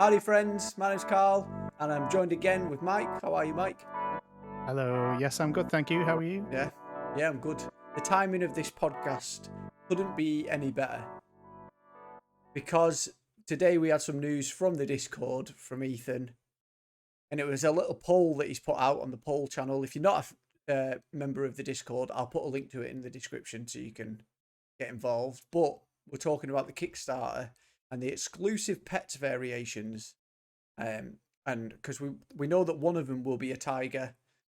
Howdy friends, my name's Carl and I'm joined again with Mike. How are you, Mike? Hello. Yes, I'm good, thank you. How are you? Yeah, I'm good. The timing of this podcast couldn't be any better because today we had some news from the Discord from Ethan, and it was a little poll that he's put out on the poll channel. If you're not a member of the Discord, I'll put a link to it in the description so you can get involved. But we're talking about the Kickstarter and the exclusive pets variations. And because we know that one of them will be a tiger,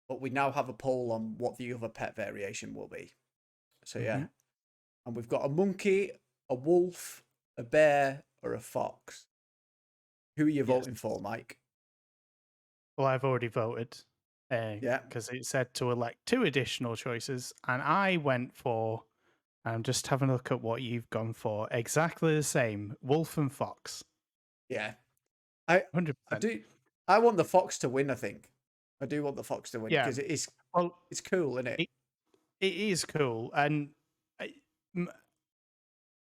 but we now have a poll on what the other pet variation will be. So yeah, and we've got a monkey, a wolf, a bear, or a fox. Who are you voting for, Mike? Well, I've already voted Yeah, because it said to elect two additional choices, and I went for. I'm just having a look at what you've gone for. Exactly the same, wolf and fox. yeah. I 100%. do. I want the fox to win. I think I do want the fox to win Yeah. because Well, it's cool, isn't it? it is cool, and I, m-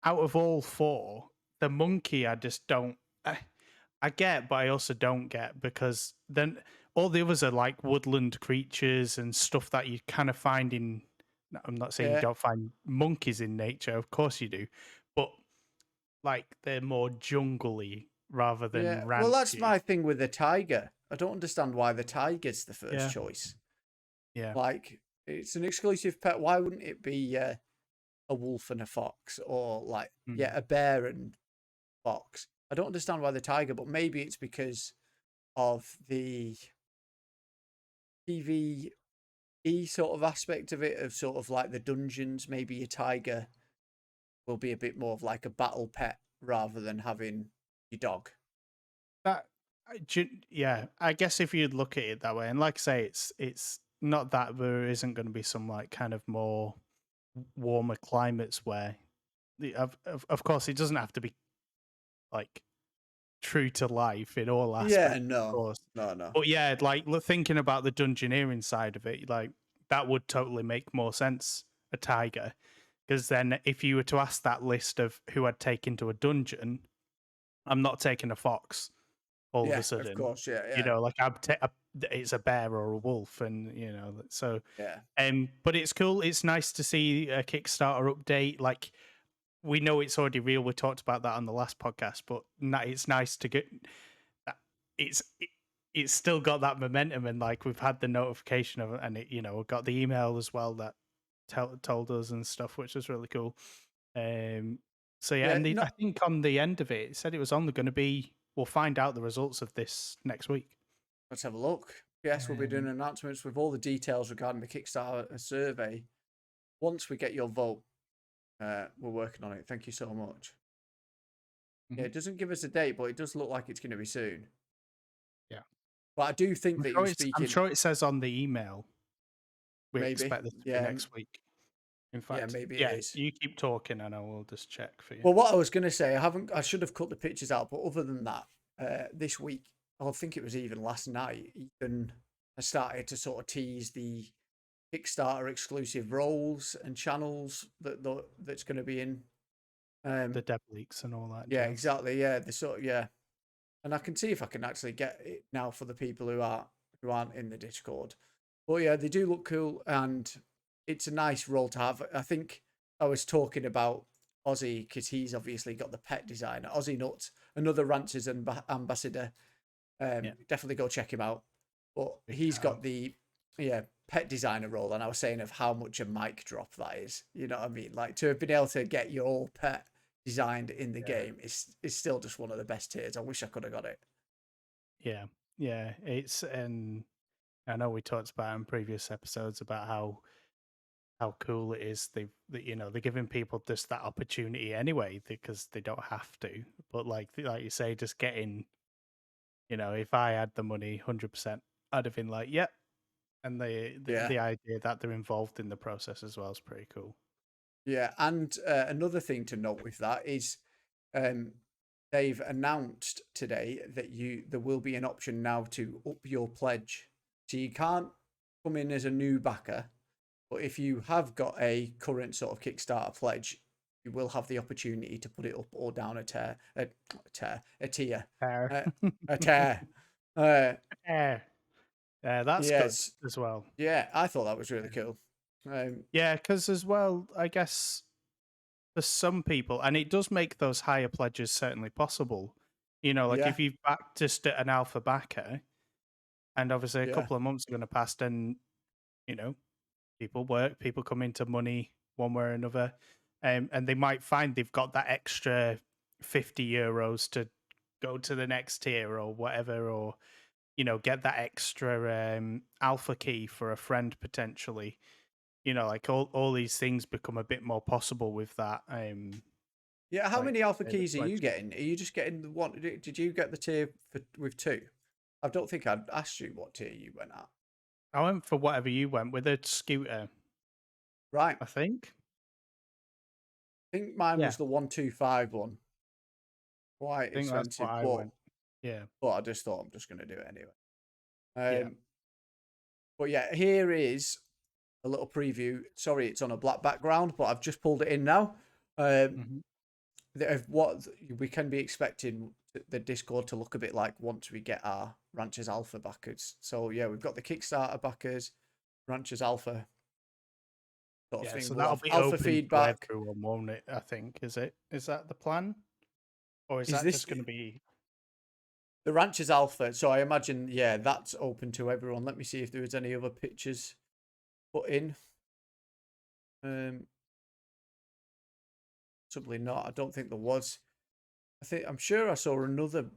out of all four, the monkey I just don't. I get, but I also don't get because then all the others are like woodland creatures and stuff that you kind of find in. I'm not saying you Yeah, don't find monkeys in nature, of course you do, but like they're more jungly rather yeah. than Well, that's ranchy. my thing with the tiger. I don't understand why the tiger's the first Yeah, choice. yeah, Like, it's an exclusive pet. Why wouldn't it be a wolf and a fox, or like, mm. yeah, a bear and fox? I don't understand why the tiger, but maybe it's because of the PvE sort of aspect of it, of sort of like the dungeons. Maybe a tiger will be a bit more of like a battle pet rather than having your dog. That, yeah. I guess if you look at it that way, and like I say, it's not that there isn't going to be some like kind of more warmer climates where of course it doesn't have to be like true to life in all Yeah, aspects, of no, course. no. But yeah, like thinking about the dungeoneering side of it, like that would totally make more sense. A tiger, because then if you were to ask that list of who I'd take into a dungeon, I'm not taking a fox all of a Yeah, of sudden. course. Yeah, You yeah, know, like it's a bear or a wolf, and you know, so yeah, but it's cool. It's nice to see a Kickstarter update. Like we know it's already real. We talked about that on the last podcast, but it's nice to get it's it's still got that momentum, and like we've had the notification of it, and it got the email as well that told us and stuff, which was really cool. Um, so yeah, yeah. and I Not. think on the end of it, it said it was only going to be. We'll find out the results of this next week. Let's have a look. Yes, we'll be doing Um, announcements with all the details regarding the Kickstarter survey once we get your vote. We're working on it. Thank you so much. Yeah, mhm, it doesn't give us a date, but it does look like it's going to be soon. yeah, But I do think that he was I'm speaking. sure it says on the email we Maybe. expect this to be Yeah, next week. In yeah, fact, maybe it yeah, is. you keep talking and I will just check for you. Well, what I was going to say, I should have cut the pictures out, but other than that, this week, I think it was even last night, Ethan has started to sort of tease the Kickstarter exclusive roles and channels that's going to be in. The Um, dev leaks and all that yeah, jazz. exactly. Yeah, the sort of, yeah, and I can see if I can actually get it now for the people who aren't in the Discord. But yeah, they do look cool, and it's a nice role to have. I think I was talking about Ozzy because he's obviously got the pet designer. Ozzy Nuts, another Ranchers ambassador. Yeah, Definitely go check him out. But big he's shout out. got the pet designer role, and I was saying of how much a mic drop that is. You know what I mean? Like to have been able to get your pet designed in the Yeah, game is still just one of the best tiers. I wish I could have got it. yeah, yeah. It's and I know we talked about in previous episodes about how cool it is. They're giving people just that opportunity anyway because they don't have to. But like you say, just getting if I had the money, 100%, I'd have been like, yep. And Yeah. the idea that they're involved in the process as well is pretty cool. Yeah, and another thing to note with that is um, they've announced today that there will be an option now to up your pledge. So you can't come in as a new backer, but if you have got a current sort of Kickstarter pledge, you will have the opportunity to put it up or down a tier, Fair. uh, a tear. Uh, Yeah, that's good yes, as well. yeah, I thought that was really cool. Yeah, because as well, I guess for some people, and it does make those higher pledges certainly possible. Like Yeah, if you've backed just an alpha backer, and obviously a yeah, couple of months are going to pass, then you know people work, people come into money one way or another, and they might find they've got that extra €50 to go to the next tier or whatever, or get that extra alpha key for a friend potentially. Like all these things become a bit more possible with that. yeah. How Like many alpha the keys are you pledges. getting? Are you just getting the one? Did you get the tier with two? I don't think I'd asked you what tier you went at. I went for whatever you went with a scooter, Right. I think. I think mine Yeah, was the 125 one. Quite I think that's what expensive, I but went. Yeah, I just thought I'm just going to do it anyway. yeah. But yeah, here is a little preview. Sorry, it's on a black background, but I've just pulled it in now. Um, Hmm. of what we can be expecting the Discord to look a bit like once we get our Ranchers Alpha backers. So yeah, we've got the Kickstarter backers, Ranchers Alpha sort of Yeah, thing. so We'll that'll have be alpha open to feedback. everyone, won't it? I think. Is that the plan? Or is Is that this just going to be the Ranchers Alpha? So I imagine, yeah, that's open to everyone. Let me see if there was any other pictures put in. Um, Probably not. I don't think there was. I'm sure I saw another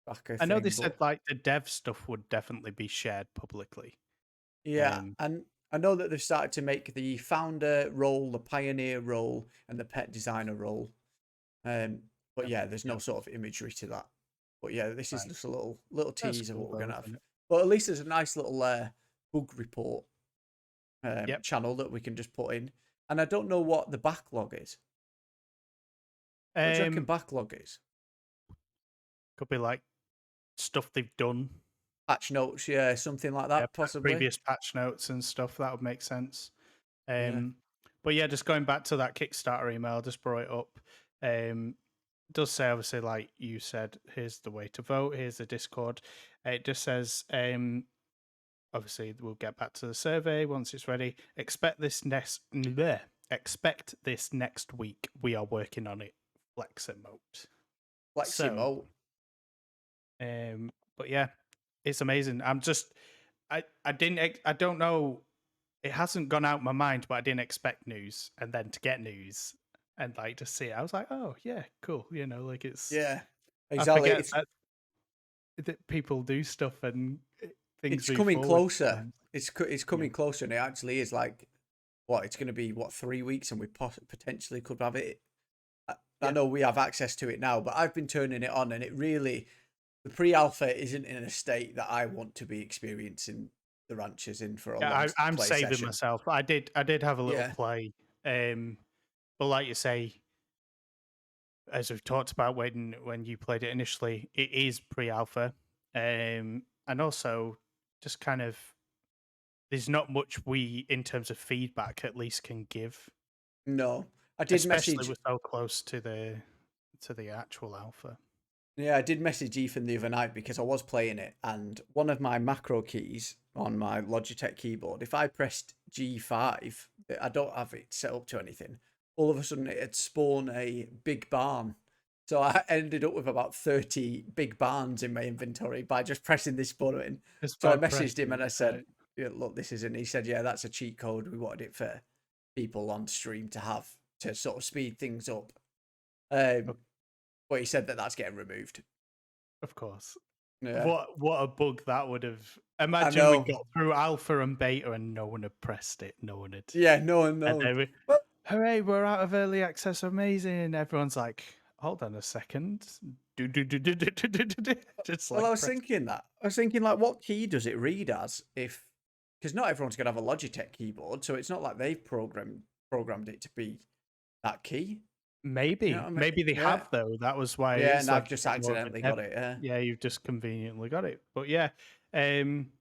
backer I know they thing, said but like the dev stuff would definitely be shared publicly. yeah, Um and I know that they've started to make the founder role, the pioneer role, and the pet designer role. But yep, yeah, there's no yep, sort of imagery to that. But yeah, this is right. just a little That's tease of cool what we're though, gonna have. isn't it? But at least there's a nice little bug report Yep. channel that we can just put in. And I don't know what the backlog is. What do you reckon Um backlog is? could be like stuff they've done. Patch notes, yeah, something like Yeah, that, possibly. previous patch notes and stuff. That would make sense. Yeah. Um, but yeah, just going back to that Kickstarter email, I just brought it up. It does say obviously, like you said, here's the way to vote. Here's the Discord. It just says, obviously, we'll get back to the survey once it's ready. Expect this next week. We are working on it. Flex emote. So, Fleximo. but yeah, it's amazing. I don't know, it hasn't gone out my mind, but I didn't expect news, and then to get news and like to see it, I was like, oh yeah, cool. Like Yeah. I Exactly. forget that people do stuff and things It's move coming forward closer. sometimes. It's Yeah, coming closer, and it actually is like what it's going to be. What 3 weeks, and we potentially could have it. I yeah, know we have access to it now, but I've been turning it on, and it really the pre-alpha isn't in a state that I want to be experiencing the ranches in for a yeah. long I'm play saving session. myself. I did have a little Yeah, play, but like you say, as we've talked about when you played it initially, it is pre-alpha, and also just kind of there's not much we in terms of feedback at least can give, no, I did especially message. we're so close to the actual alpha. Yeah, I did message Ethan the other night because I was playing it, and one of my macro keys on my Logitech keyboard, if I pressed G5, I don't have it set up to anything. All of a sudden, it'd spawn a big barn. So I ended up with about 30 big barns in my inventory by just pressing this button. Just So I by messaged pressing him and I it, said, right? yeah, look, this isn't. He said, yeah, that's a cheat code. We wanted it for people on stream to have to sort of speed things up. Of, But he said that that's getting removed. of course. Yeah. What a bug that would have. I Imagine we know. got through alpha and beta and no one had pressed it. No one had. Yeah, no one And knows. they were, Well, hooray, we're out of early access. Amazing. Everyone's like, hold on a second. Do. Just well, I like was press. thinking that. I was thinking, like, what key does it read as? If because not everyone's gonna have a Logitech keyboard, so it's not like they've programmed it to be that key. You know Maybe, what I mean? maybe they Yeah, have though. That was why yeah. it's And like I've a just bit more of a accidentally dev. got it. Yeah, Yeah, you've just conveniently got it. But yeah, um,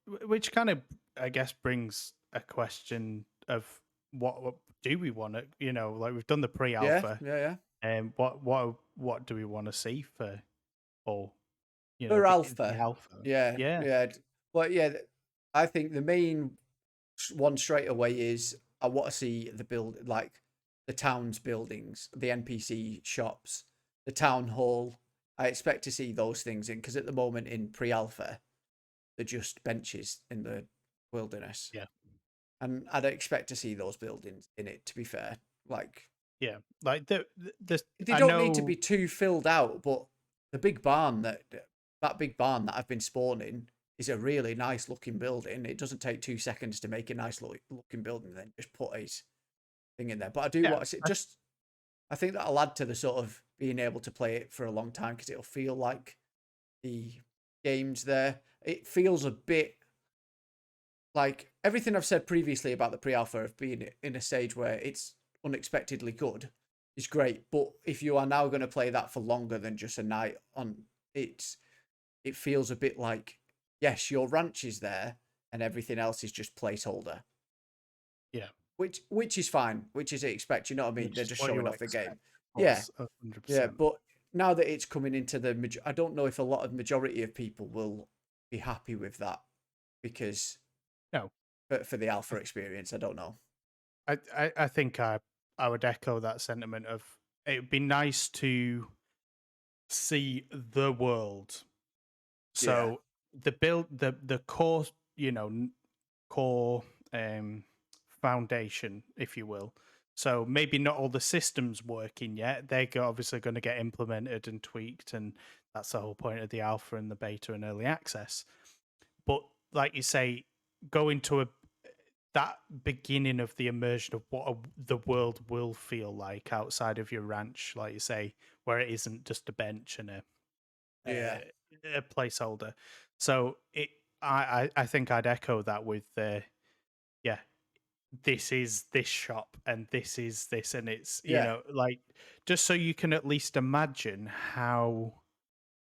which kind of I guess brings a question of what do we want to, like we've done the Yeah, pre-alpha, yeah, yeah. and what do we want to see for For the alpha, alpha? yeah, Yeah, yeah. But yeah, I think the main one straight away is I want to see the build, like the town's buildings, the NPC shops, the town hall. I expect to see those things in because at the moment in pre-alpha, they're just benches in the wilderness, yeah, and I'd expect to see those buildings in it. To be fair, like yeah. Like the they I don't need to be know. too filled out, but the big barn that big barn that I've been spawning is a really nice looking building. It doesn't take 2 seconds to make a nice looking building, then just put a thing in there. But I do Yeah, want to see just. I think that'll add to the sort of being able to play it for a long time because it'll feel like the game's there. It feels a bit like everything I've said previously about the pre-alpha of being in a stage where it's unexpectedly good is great. But if you are now going to play that for longer than just a night on, it feels a bit like yes, your ranch is there and everything else is just placeholder, yeah. which is fine, which is expect. You know what I mean? Which They're is just what you showing off the game. expect, of Yeah, course, 100%. yeah. But now that it's coming into I don't know if a lot of majority of people will be happy with that because No, for the alpha experience, I don't know. I think I would echo that sentiment of it would be nice to see the world. Yeah, So the core, core um foundation, if you will. So maybe not all the systems working yet. Obviously going to get implemented and tweaked, and that's the whole point of the alpha and the beta and early access. But like you say, go into that beginning of the immersion of what the world will feel like outside of your ranch, like you say, where it isn't just a bench and yeah, a placeholder. So I think I'd echo that with yeah, this is this shop and this is this, and it's yeah, like just so you can at least imagine how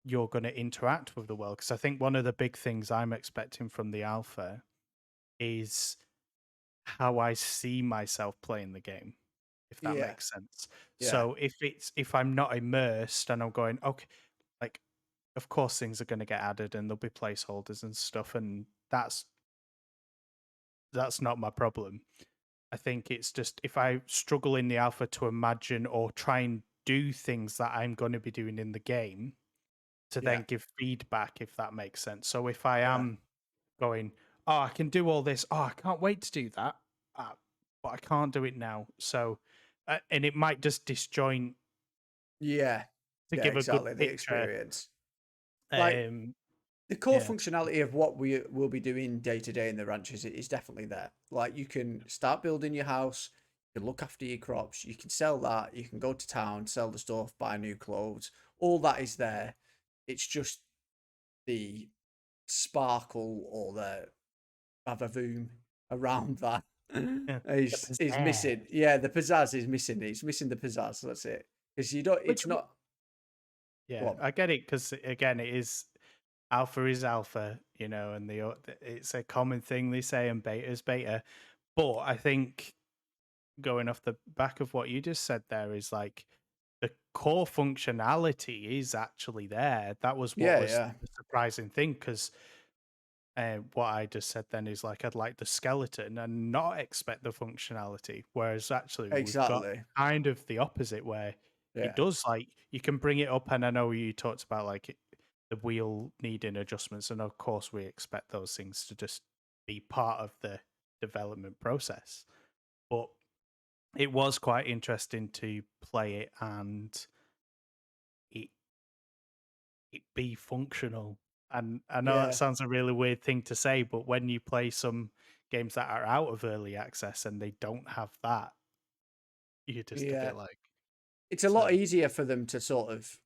you're going to interact with the world. Because I think one of the big things I'm expecting from the alpha is how I see myself playing the game, if that yeah, makes sense. yeah, So if I'm not immersed and I'm going, okay, like of course things are going to get added and there'll be placeholders and stuff, and that's not my problem. I think it's just if I struggle in the alpha to imagine or try and do things that I'm going to be doing in the game to yeah, then give feedback, if that makes sense. So if I yeah, am going, oh, I can do all this. Oh, I can't wait to do that. Uh, but I can't do it now. So, and it might just disjoint yeah, to yeah. give a good Exactly the picture. experience. Like Um, the core yeah, functionality of what we will be doing day to day in the ranches is definitely there. Like you can start building your house, you can look after your crops, you can sell that, you can go to town, sell the stuff, buy new clothes. All that is there. It's just the sparkle or the bavavoom around that yeah, the is pizzazz. missing. Yeah, the pizzazz is missing. It's missing the pizzazz. That's it. Because you don't. Which, It's not. Go yeah, on. I get it because again, it is alpha, and it's a common thing they say, and beta is beta. But I think going off the back of what you just said there is like the core functionality is actually there. That was what Yeah, was yeah, the surprising thing because what I just said then is like I'd like the skeleton and not expect the functionality, whereas actually we've got exactly. kind of the opposite where it Yeah, does like you can bring it up, and I know you talked about like the wheel needing adjustments, and of course we expect those things to just be part of the development process, but it was quite interesting to play it and it it be functional. And I know that yeah, sounds a really weird thing to say, but when you play some games that are out of early access and they don't have that, you're just a yeah. bit like, It's a lot so easier for them to sort of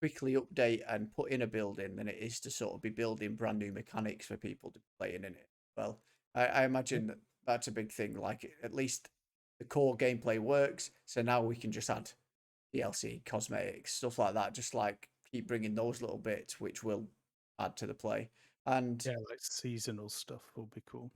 quickly update and put in a building than it is to sort of be building brand new mechanics for people to be playing in it. Well, I yeah, imagine that that's a big thing. Like at least the core gameplay works, so now we can just add DLC, cosmetics, stuff like that. Just like keep bringing those little bits, which will add to the play. And yeah, like seasonal stuff will be cool.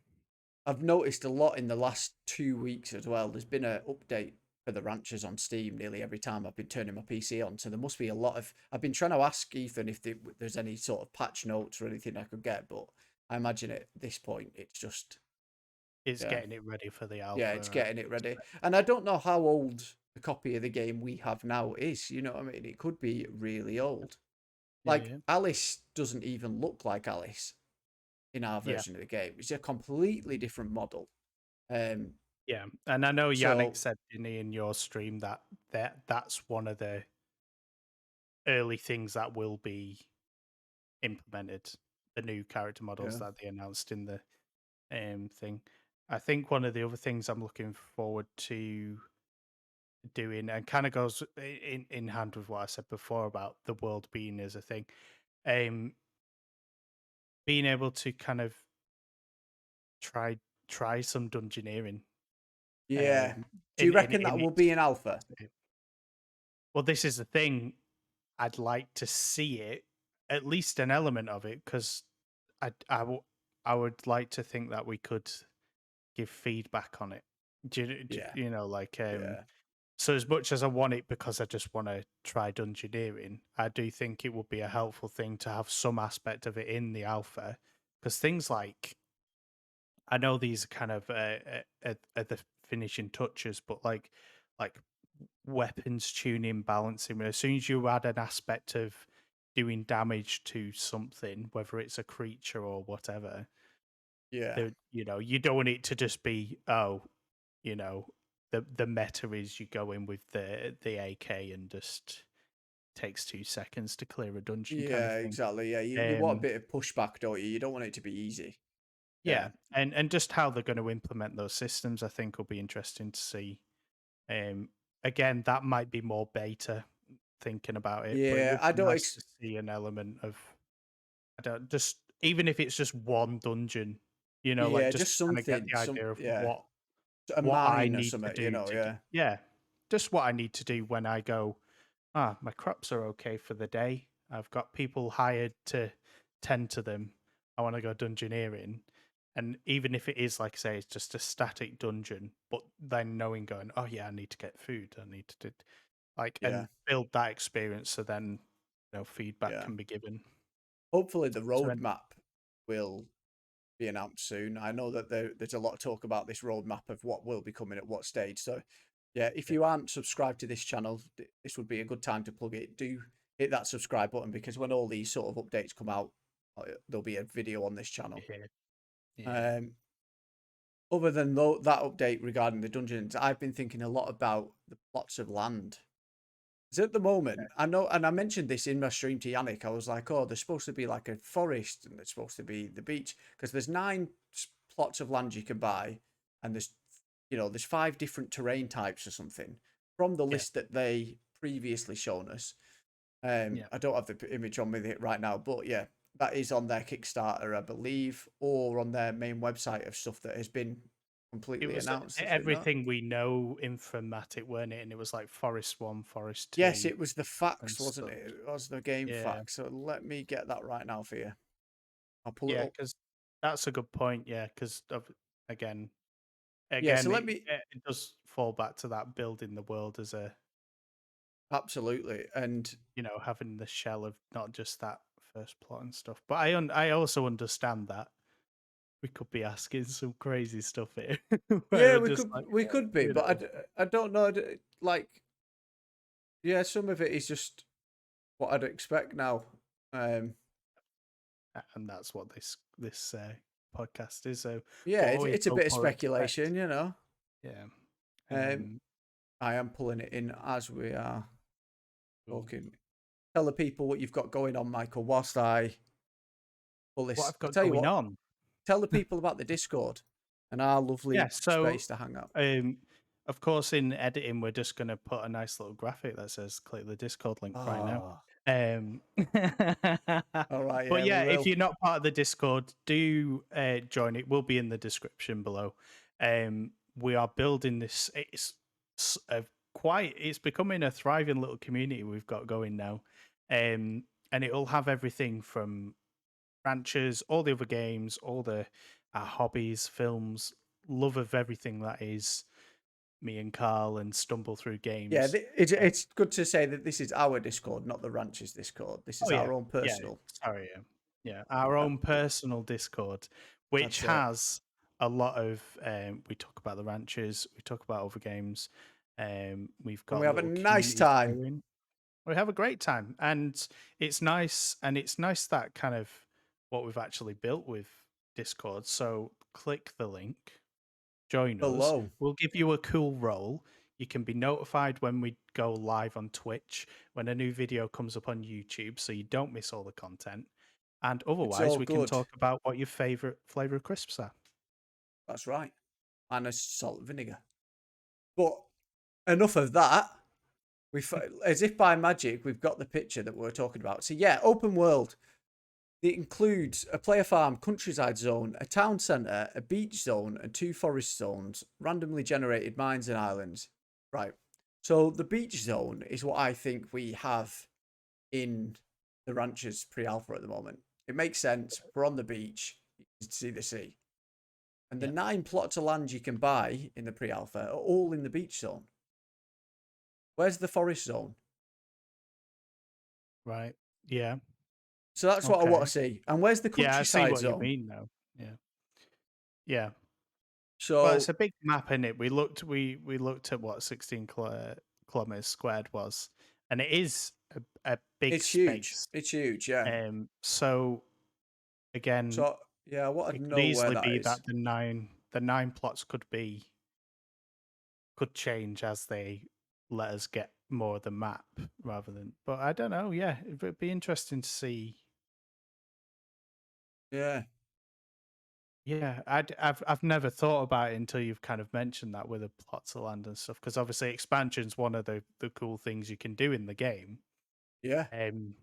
I've noticed a lot in the last 2 weeks as well. There's been an update for the ranchers on Steam nearly every time I've been turning my PC on. So there must be a lot of. I've been trying to ask Ethan if there's any sort of patch notes or anything I could get, but I imagine at this point it's just It's yeah, getting it ready for the yeah, it's alpha. getting it ready. And I don't know how old the copy of the game we have now is. You know what I mean? It could be really old. Yeah, Like yeah, Alice doesn't even look like Alice in our yeah, version of the game. It's a completely different model. Um, yeah. And I know Yannick so said in your stream that that's one of the early things that will be implemented. The new character models yeah, that they announced in the thing. I think one of the other things I'm looking forward to doing, and kind of goes in hand with what I said before about the world being as a thing, um, being able to kind of try try some dungeoneering. yeah. Um, Do you reckon in that will its be an alpha? well, this is the thing. I'd like to see it, at least an element of it, because I I, w- I would like to think that we could give feedback on it. Yeah, You know, like yeah, so as much as I want it because I just want to try dungeoneering, I do think it would be a helpful thing to have some aspect of it in the alpha, because things like I know these are kind of are the finishing touches, but like weapons tuning, balancing. As soon as you add an aspect of doing damage to something, whether it's a creature or whatever, yeah, there you know you don't want it to just be you know the meta is you go in with the AK and just takes 2 seconds to clear a dungeon kind of yeah. thing. Exactly. Yeah, you want a Um, bit of pushback, don't you? You don't want it to be easy. yeah, Yeah, and just how they're going to implement those systems, I think, will be interesting to see. Um, Again, that might be more beta thinking about it, but it yeah. would I be don't. nice to see an element of I don't just even if it's just one dungeon, like Yeah, just just to kind of get something. the idea of Yeah, a what I mine or need to something. You do know. to get Yeah, yeah, just what I need to do when I go, my crops are okay for the day. I've got people hired to tend to them. I want to go dungeoneering. And even if it is, like I say, it's just a static dungeon, but then knowing going, oh yeah, I need to get food. I need to do, like, yeah, and build that experience so then, feedback yeah. can be given. Hopefully, the So then, roadmap will be announced soon. I know that there's a lot of talk about this roadmap of what will be coming at what stage. So, yeah, if yeah, you aren't subscribed to this channel, this would be a good time to plug it. Do hit that subscribe button because when all these sort of updates come out, there'll be a video on this channel. yeah, yeah, Um, other than that update regarding the dungeons, I've been thinking a lot about the plots of land. So at the moment, I know, and I mentioned this in my stream to Yannick. I was like, "Oh, there's supposed to be like a forest, and there's supposed to be the beach because there's nine plots of land you can buy, and there's 5 different terrain types or something from the yeah, list that they previously shown us. yeah. I don't have the image on me right now, but yeah, that is on their Kickstarter, I believe, or on their main website of stuff that has been It completely was announced. Is it not? everything we know informatic, weren't it? And it was like Forest 1, Forest Yes, 2, it was the and facts, wasn't stuff. it? It was the game Yeah. facts. So let me get that right now for you. I'll pull it Yeah, up. because that's a good point. Yeah, because again, Yeah, so again, let me it does fall back to that building the world as a absolutely. And having the shell of not just that first plot and stuff. But I also understand that we could be asking some crazy stuff here, where yeah, we're just like, we could be, you but know, I don't know. Like, yeah, some of it is just what I'd expect now. Um, and that's what this podcast is. So yeah, what we it's a hope bit of or expect. speculation, you know. Yeah. Um, Um. I am pulling it in as we are Cool. talking. Tell the people what you've got going on, Michael, whilst I pull What this. I've I'll got tell you going what. on. Tell the people about the Discord and our Yeah. lovely So, space to hang out. um, of course, in editing, we're just going to put a nice little graphic that says "click the Discord link" right now. Oh, Um, all right, but yeah, we yeah, if will. you're not part of the Discord, do join. It will be in the description below. We are building this. S- a it's becoming a thriving little community we've got going now, and it will have everything from ranchers, all the other games, all the hobbies, films, love of everything that is me and Carl and stumble through Yeah, games. it's good to say that this is our Discord, not the ranch's Discord. This Oh is yeah, our own yeah. personal. Sorry, yeah. Our Uh, own personal Discord, which That's it. has a lot of. We talk about the ranches. We talk about other games. We've And got we have a little nice communities time. going. We have a great time, and it's nice. And it's nice that kind of what we've actually built with Discord. So click the link, join us. Below. We'll give you a cool role. You can be notified when we go live on Twitch, when a new video comes up on YouTube, so you don't miss all the content. And It's otherwise, all we can good. talk about what your favorite flavor of crisps are. That's right. And a salt and vinegar. But enough of that. As if by magic, we've got the picture that we're talking about. So yeah, open world. It includes a player farm, countryside zone, a town centre, a beach zone, and 2 forest zones, randomly generated mines and islands. Right. So the beach zone is what I think we have in the Ranchers pre-alpha at the moment. It makes sense. We're on the beach. You can see the sea. And the Yeah, 9 plots of land you can buy in the pre-alpha are all in the beach zone. Where's the forest zone? right. Yeah. So that's what I want Okay. to see. And where's the Yeah, I see countryside what you zone? mean now. Yeah. Yeah. Well, it's So a big map in it. We looked at what 16 kilometers squared was, and it is a big it's huge. space. It's huge, yeah. So again, So yeah, I want it to could know where easily that be is. that the nine plots could change as they let us get more of the map rather than. But I don't know. Yeah, it would be interesting to see. Yeah. Yeah, I've never thought about it until you've kind of mentioned that with the plots of land and stuff. Because obviously, expansion's one of the cool things you can do in the game. Yeah. Um,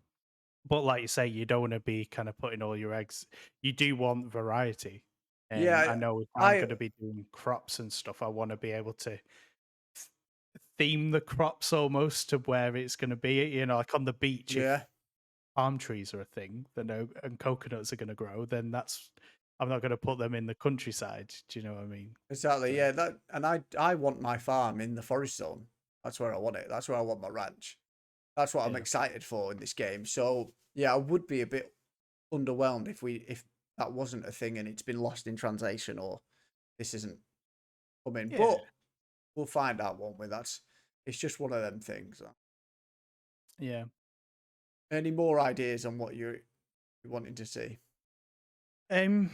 but like you say, you don't want to be kind of putting all your eggs. You do want variety. I Yeah. know if I'm I going to be doing crops and stuff, I want to be able to theme the crops almost to where it's going to be. You know, like on the beach, if yeah. palm trees are a thing, then and coconuts are going to grow, then that's I'm not going to put them in the countryside. Do you know what I mean? Exactly. So Yeah. That and I want my farm in the forest zone. That's where I want it. That's where I want my ranch. That's what I'm yeah, excited for in this game. So yeah, I would be a bit underwhelmed if that wasn't a thing and it's been lost in translation or this isn't coming. yeah, But we'll find out, won't we? It's just one of them things. yeah. Any more ideas on what you're wanting to see? Um,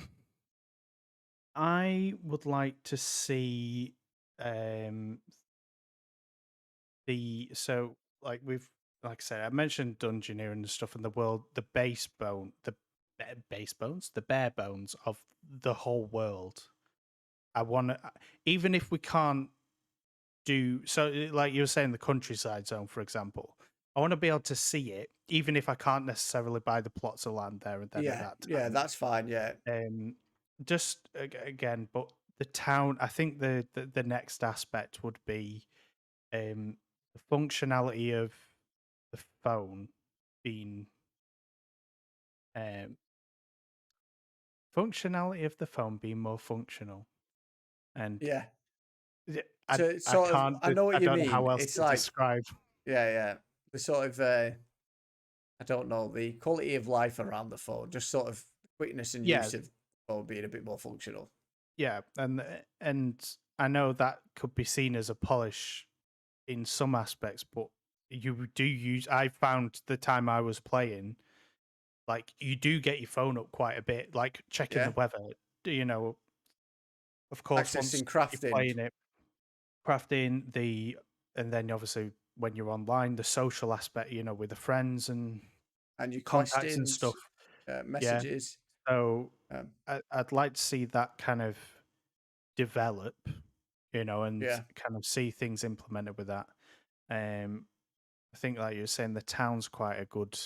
I would like to see um the so like we've like I said, I mentioned dungeoneering and stuff in the world, the base bones, the bare bones of the whole world. I want to, even if we can't do so, like you were saying, the countryside zone, for example. I want to be able to see it, even if I can't necessarily buy the plots of land there and then at Yeah, that yeah, time. that's fine. Yeah, Just again, but the town. I think the next aspect would be the functionality of the phone being um, more functional, and yeah. I So it's I sort of, can't I know what I you don't know mean. how else It's to like, describe. yeah. The sort of, I don't know, the quality of life around the phone, just sort of quickness and Yeah, use of the phone being a bit more functional. yeah, and I know that could be seen as a polish in some aspects, but you do use. I found the time I was playing, like you do get your phone up quite a bit, like checking the Yeah, weather. You know, of course, once accessing you're crafting playing it, crafting and then obviously when you're online, the social aspect, you know, with the friends and and your contacts and questions, stuff. Yeah, messages. so Um, I'd like to see that kind of develop, you know, and yeah, kind of see things implemented with that. Um, I think, like you were saying, the town's quite a good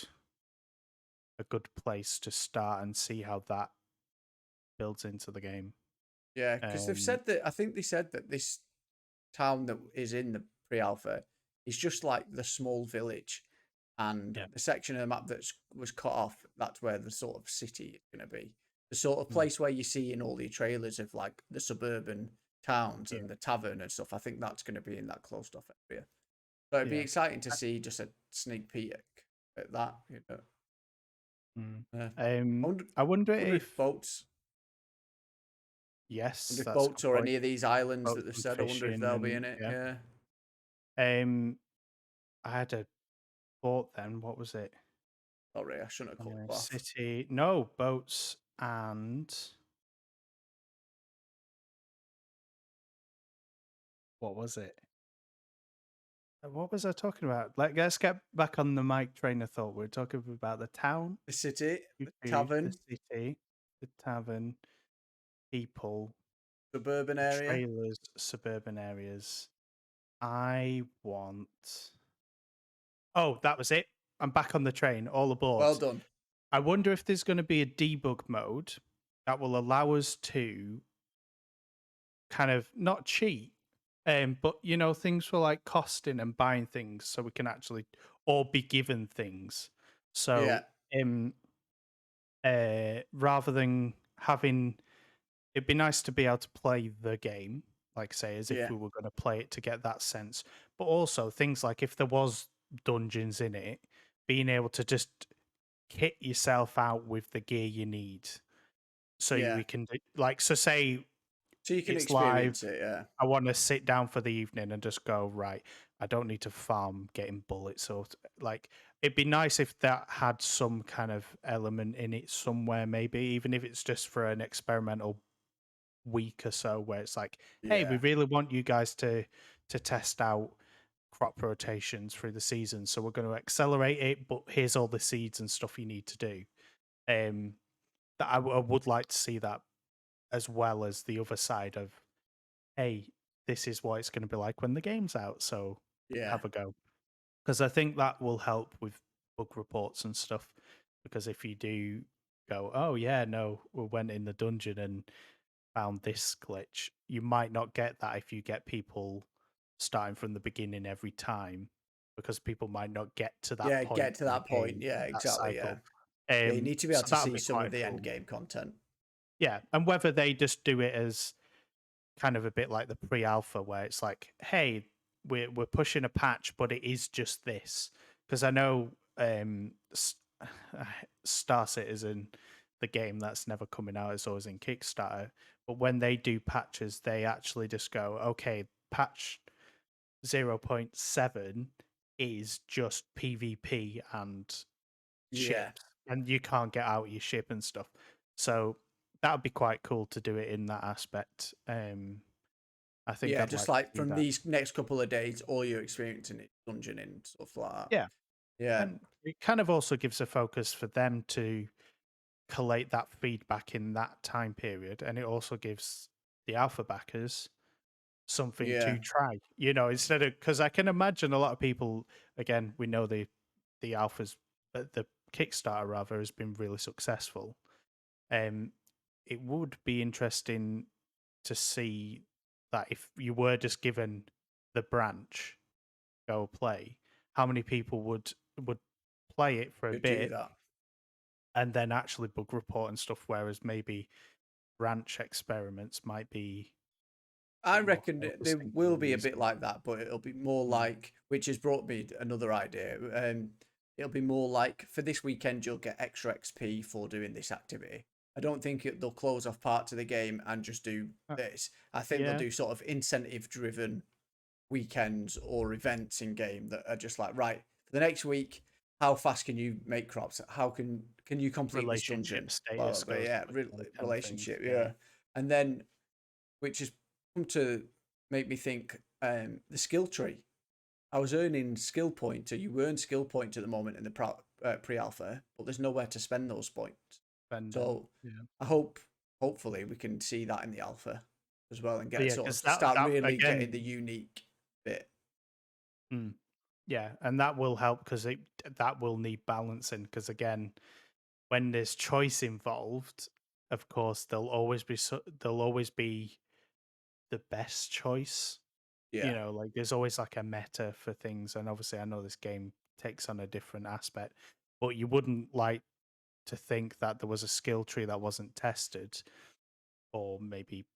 place to start and see how that builds into the game. yeah, because they've Um, said that, I think they said that this town that is in the pre-alpha is just like the small village, and yeah, the section of the map that was cut off, that's where the sort of city is going to be. the sort of Mm, place where you see in all the trailers of like the suburban towns yeah, and the tavern and stuff. I think that's going to be in that closed off area. So it'd be yeah. exciting to see just a sneak peek at that. You know, Mm. uh, I Um, wonder, I wonder wonder if if boats, yes, wonder if that's a boats good or point. any of these islands that Boats they've and said. I wonder if fishing they'll be and in it. yeah. Yeah, Um, I had a thought then. What was it? sorry, I shouldn't have cut you off. City. No, boats and what was it? What was I talking about? Like, let's get back on the mic train of thought. We're talking about the town, The city, the food, the tavern, city, the tavern, people, suburban the area. trailers, suburban areas. I want. Oh, that was it. I'm back on the train, all Well aboard. done. I wonder if there's going to be a debug mode that will allow us to kind of not cheat, but things for like costing and buying things, so we can actually or be given things. Yeah, So, rather than having, it'd be nice to be able to play the game, like say, as if yeah, we were going to play it to get that sense. But also things like if there was dungeons in it, being able to just kit yourself out with the gear you need, so yeah. we can like so say So you can it's live. experience it. Yeah, I want to sit down for the evening and just go, right, I don't need to farm getting bullets or like it'd be nice if that had some kind of element in it somewhere, maybe even if it's just for an experimental week or so where it's like, hey, we yeah, really want you guys to test out crop rotations through the season. So we're going to accelerate it, but here's all the seeds and stuff you need to do. Um that I would like to see that as well as the other side of, hey, this is what it's going to be like when the game's out. So yeah, have a go. Because I think that will help with bug reports and stuff. Because if you do go, oh, yeah, no, we went in the dungeon and found this glitch, you might not get that if you get people starting from the beginning every time. Because people might not get to that yeah. point Get to in the that point. game, Yeah, that exactly. Yeah, cycle. yeah. You need to be able So to that would see be some of quite the end cool. game content. Yeah. And whether they just do it as kind of a bit like the pre-alpha where it's like, hey, we're pushing a patch, but it is just this. Because I know Star Citizen, the game that's never coming out, is always in Kickstarter. But when they do patches, they actually just go, okay, patch 0.7 is just PvP and Yeah, ships, and you can't get out your ship and stuff. So that would be quite cool to do it in that aspect. I think yeah. I'd Just like to like see from that. these next couple of days, all you're experiencing is dungeoning stuff like that. Yeah, Yeah, and it kind of also gives a focus for them to collate that feedback in that time period, and it also gives the alpha backers something yeah, to try. Instead of, because I can imagine a lot of people. Again, we know the alphas, but the Kickstarter rather has been really successful. Um, it would be interesting to see that if you were just given the branch, go play, how many people would play it for a could do bit that. and then actually bug report and stuff, whereas maybe branch experiments might be a I bit more reckon focused there into the will be a bit reason. like that, but it'll be more Mm. like, which has brought me another idea. It'll be more like for this weekend, you'll get extra XP for doing this activity. I don't think they'll close off parts of the game and just do Uh, this. I think they'll yeah, do sort of incentive driven weekends or events in game that are just like, right, for the next week, how fast can you make crops? How can you complete this relationship dungeon? Blah, blah, status blah. goes Yeah, quickly, kind of thing. relationship. Yeah, Yeah, and then which has come to make me think the skill tree. I was earning skill points, or you earn skill points at the moment in the pre-alpha, but there's nowhere to spend those points. spending. So Yeah, I hope, hopefully, we can see that in the alpha as well and but get yeah, sort of because that start that really getting again. the unique bit. Mm, yeah, and that will help because that will need balancing. Because again, when there's choice involved, of course there'll always be the best choice. Yeah, Like there's always like a meta for things, and obviously I know this game takes on a different aspect, but you wouldn't like to think that there was a skill tree that wasn't tested, or maybe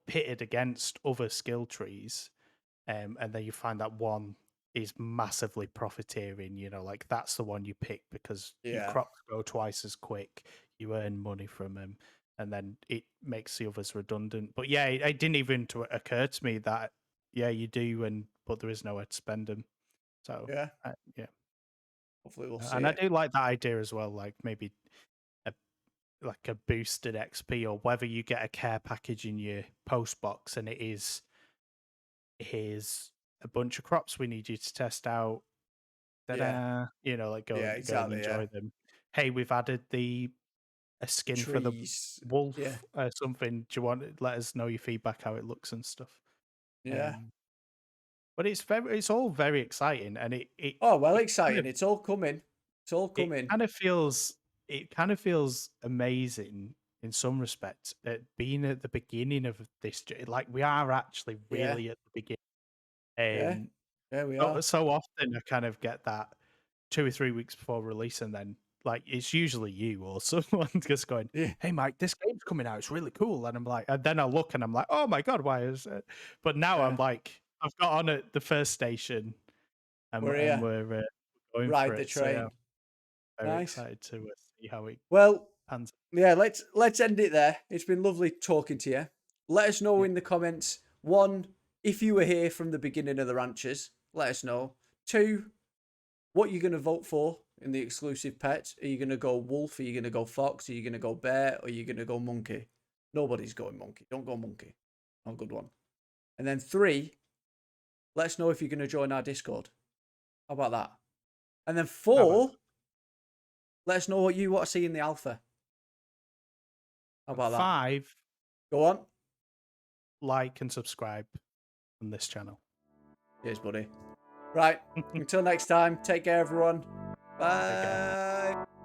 pitted against other skill trees, and then you find that one is massively profiteering. Like that's the one you pick because your Yeah. crops grow twice as quick, you earn money from them, and then it makes the others redundant. But yeah, it didn't even occur to me that yeah, you do, but there is nowhere to spend them. So Yeah. yeah, Hopefully we'll see and I it. do like that idea as well. Like maybe a like a boosted XP, or whether you get a care package in your post box, and here's a bunch of crops we need you to test out. Yeah. Ta-da! Like go Yeah, and go and exactly. Yeah. enjoy them. Hey, we've added a skin for the Trees. Yeah. wolf, something. Do you want to let us know your feedback, how it looks and stuff? Yeah. Um, but it's all very exciting, and Oh, well, it kind exciting. of It's all coming. It's all it coming. kind of feels it kind of feels amazing in some respects at being at the beginning of this. Like we are actually Yeah. really at the beginning. Yeah. Um, Yeah, we so, are. so often I kind of get that 2 or 3 weeks before release, and then like it's usually you or someone just going, Yeah. "Hey, Mike, this game's coming out. It's really cool." And I'm like, and then I look and I'm like, "Oh my god, why is it?" But now I'm Yeah. like, I've got on at the first station, and We're and here. we're going for Ride the it. So yeah, train. very Nice. excited to see how it Well, pans. yeah, let's end it there. It's been lovely talking to you. Let us know Yeah, in the comments. One, if you were here from the beginning of the ranches, let us know. Two, what you're gonna vote for in the exclusive pets. Are you gonna go wolf? Are you gonna go fox? Are you gonna go bear? Or are you gonna go monkey? Nobody's going monkey. Don't go monkey. Not a good one. And then three, let us know if you're gonna join our Discord. How about that? And then how about four, let us know what you want to see in the alpha. How that? about that? 5, Go on. like and subscribe on this channel. Cheers, buddy. Right. Until next time, take care, everyone. Take care. Bye.